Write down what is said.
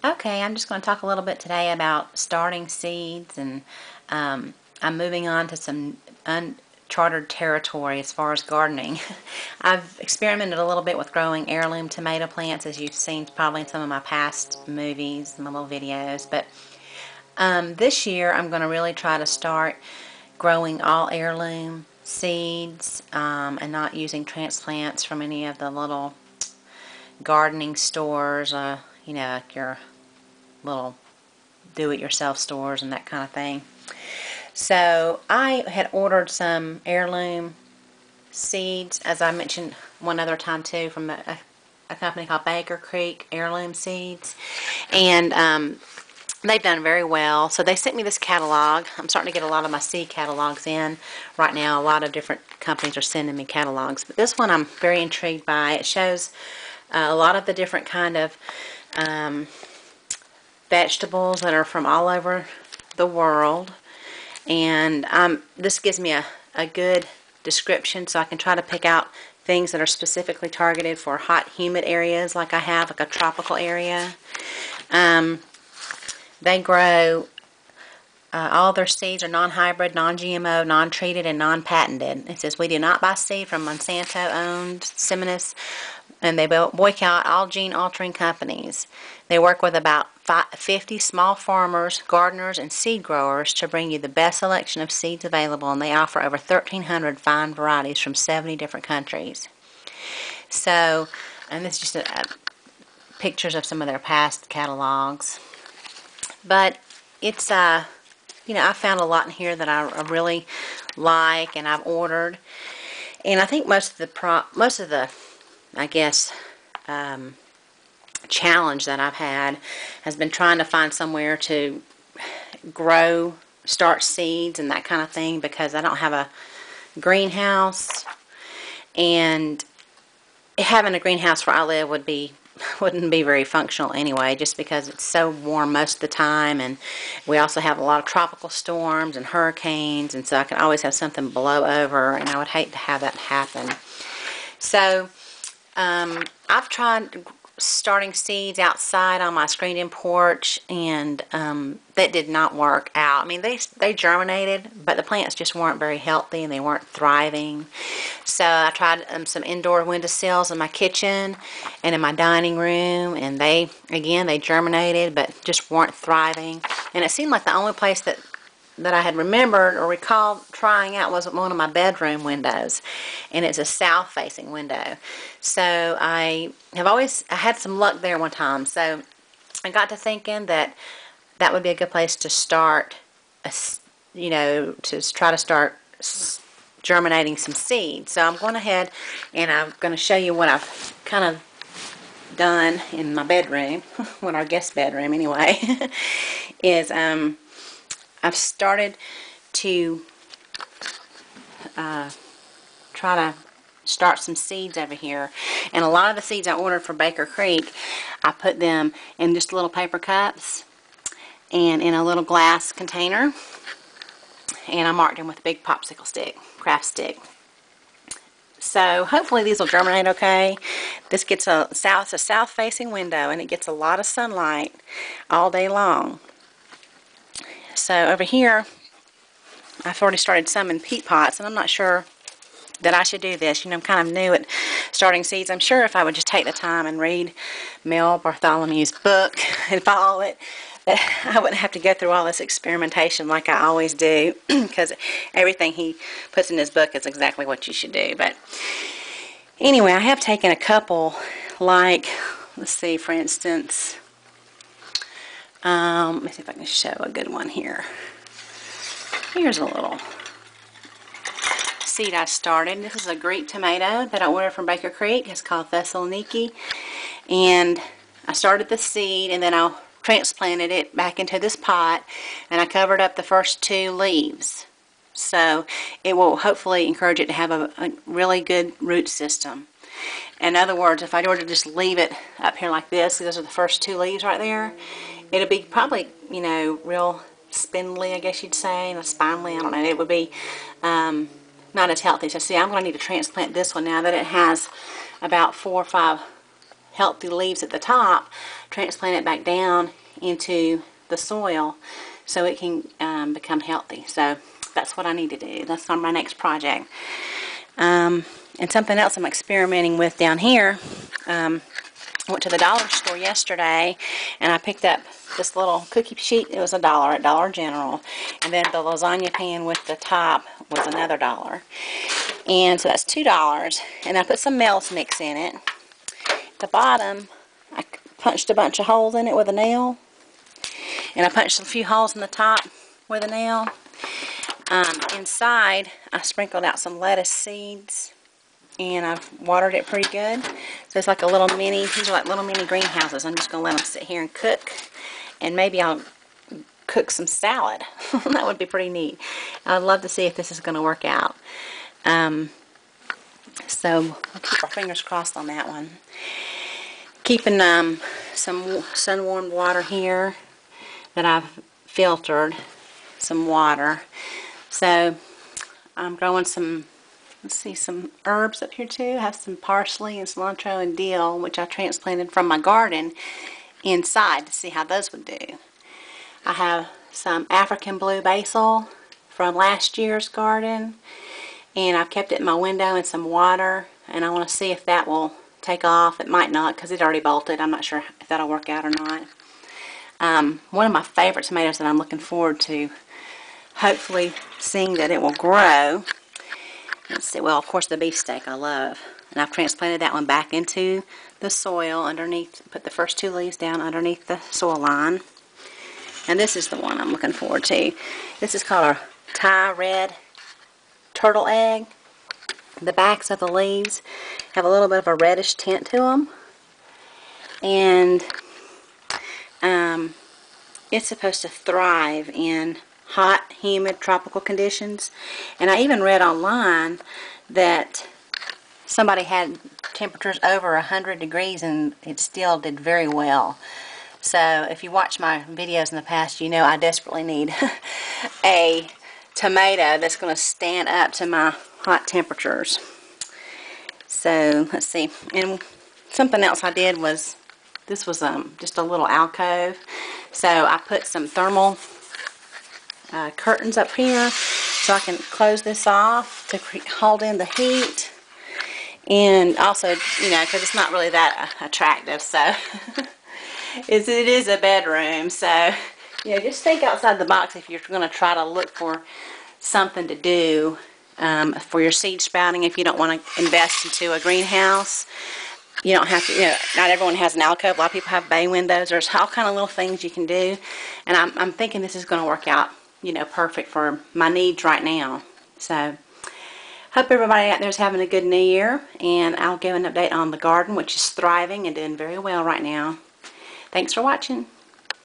Okay, I'm just going to talk a little bit today about starting seeds, and I'm moving on to some uncharted territory as far as gardening. I've experimented a little bit with growing heirloom tomato plants, as you've seen probably in some of my past movies, my little videos, but this year I'm going to really try to start growing all heirloom seeds and not using transplants from any of the little gardening stores, like your little do-it-yourself stores and that kind of thing. So I had ordered some heirloom seeds, as I mentioned one other time too, from a company called Baker Creek Heirloom Seeds, and they've done very well. So they sent me this catalog. I'm starting to get a lot of my seed catalogs in right now. A lot of different companies are sending me catalogs, but this one I'm very intrigued by. It shows a lot of the different kind of vegetables that are from all over the world, and this gives me a good description, so I can try to pick out things that are specifically targeted for hot, humid areas like I have, like a tropical area. They grow, all their seeds are non-hybrid, non-GMO, non-treated, and non-patented. It says, we do not buy seed from Monsanto-owned Seminis, and they boycott all gene-altering companies. They work with about 50 small farmers, gardeners, and seed growers to bring you the best selection of seeds available, and they offer over 1,300 fine varieties from 70 different countries. So, and this is just pictures of some of their past catalogs. But it's, I found a lot in here that I really like, and I've ordered. And I think most of the I guess, challenge that I've had has been trying to find somewhere to start seeds and that kind of thing, because I don't have a greenhouse, and having a greenhouse where I live wouldn't be very functional anyway, just because it's so warm most of the time, and we also have a lot of tropical storms and hurricanes, and so I can always have something blow over, and I would hate to have that happen. So I've tried starting seeds outside on my screened-in porch, and that did not work out. I mean, they germinated, but the plants just weren't very healthy, and they weren't thriving. So I tried some indoor windowsills in my kitchen and in my dining room, and they germinated, but just weren't thriving. And it seemed like the only place that I had remembered or recalled trying out was one of my bedroom windows, and it's a south-facing window. So I had some luck there one time. So I got to thinking that would be a good place to start, to try to start germinating some seeds. So I'm going ahead and I'm going to show you what I've kind of done in my bedroom, well, our guest bedroom anyway, is I've started to try to start some seeds over here. And a lot of the seeds I ordered from Baker Creek, I put them in just little paper cups and in a little glass container. And I marked them with a big popsicle stick, craft stick. So hopefully these will germinate okay. This gets a south-facing window, and it gets a lot of sunlight all day long. So over here, I've already started some in peat pots, and I'm not sure that I should do this. I'm kind of new at starting seeds. I'm sure if I would just take the time and read Mel Bartholomew's book and follow it, that I wouldn't have to go through all this experimentation like I always do, because everything he puts in his book is exactly what you should do. But anyway, I have taken a couple, like, let's see, for instance, let me see if I can show a good one here. Here's a little seed I started. This is a Greek tomato that I ordered from Baker Creek. It's called Thessaloniki. And I started the seed, and then I transplanted it back into this pot, and I covered up the first 2 leaves. So it will hopefully encourage it to have a really good root system. In other words, if I were to just leave it up here like this, those are the first 2 leaves right there, it'll be probably, real spindly, I guess you'd say, and spindly, I don't know. It would be not as healthy. So see, I'm going to need to transplant this one now that it has about 4 or 5 healthy leaves at the top, transplant it back down into the soil so it can become healthy. So that's what I need to do. That's on my next project. And something else I'm experimenting with down here, I went to the dollar store yesterday and I picked up this little cookie sheet. It was $1 at Dollar General. And then the lasagna pan with the top was another $1. And so that's $2. And I put some Mel's mix in it. At the bottom, I punched a bunch of holes in it with a nail. And I punched a few holes in the top with a nail. Inside, I sprinkled out some lettuce seeds. And I've watered it pretty good. So it's like a little mini, these are like little mini greenhouses. I'm just going to let them sit here and cook. And maybe I'll cook some salad. That would be pretty neat. I'd love to see if this is going to work out. So we'll keep our fingers crossed on that one. Keeping some sun-warmed water here that I've filtered. Some water. So I'm growing some, let's see, some herbs up here too. I have some parsley and cilantro and dill, which I transplanted from my garden inside to see how those would do. I have some African blue basil from last year's garden, and I've kept it in my window in some water, and I want to see if that will take off. It might not because it already bolted. I'm not sure if that'll work out or not. One of my favorite tomatoes that I'm looking forward to hopefully seeing that it will grow. Let's see, well, of course, the beefsteak I love. And I've transplanted that one back into the soil underneath, put the first 2 leaves down underneath the soil line. And this is the one I'm looking forward to. This is called a Thai red turtle egg. The backs of the leaves have a little bit of a reddish tint to them. And it's supposed to thrive in hot, humid, tropical conditions. And I even read online that somebody had temperatures over 100 degrees and it still did very well. So if you watch my videos in the past, you know I desperately need a tomato that's going to stand up to my hot temperatures. So let's see. And something else I did was, this was just a little alcove. So I put some thermal curtains up here so I can close this off to hold in the heat. And also, you know, because it's not really that attractive, so it is a bedroom. So, you know, just think outside the box if you're going to try to look for something to do for your seed sprouting. If you don't want to invest into a greenhouse, you don't have to, you know, not everyone has an alcove. A lot of people have bay windows. There's all kind of little things you can do. And I'm thinking this is going to work out, you know, perfect for my needs right now. So, hope everybody out there is having a good new year. And I'll give an update on the garden, which is thriving and doing very well right now. Thanks for watching.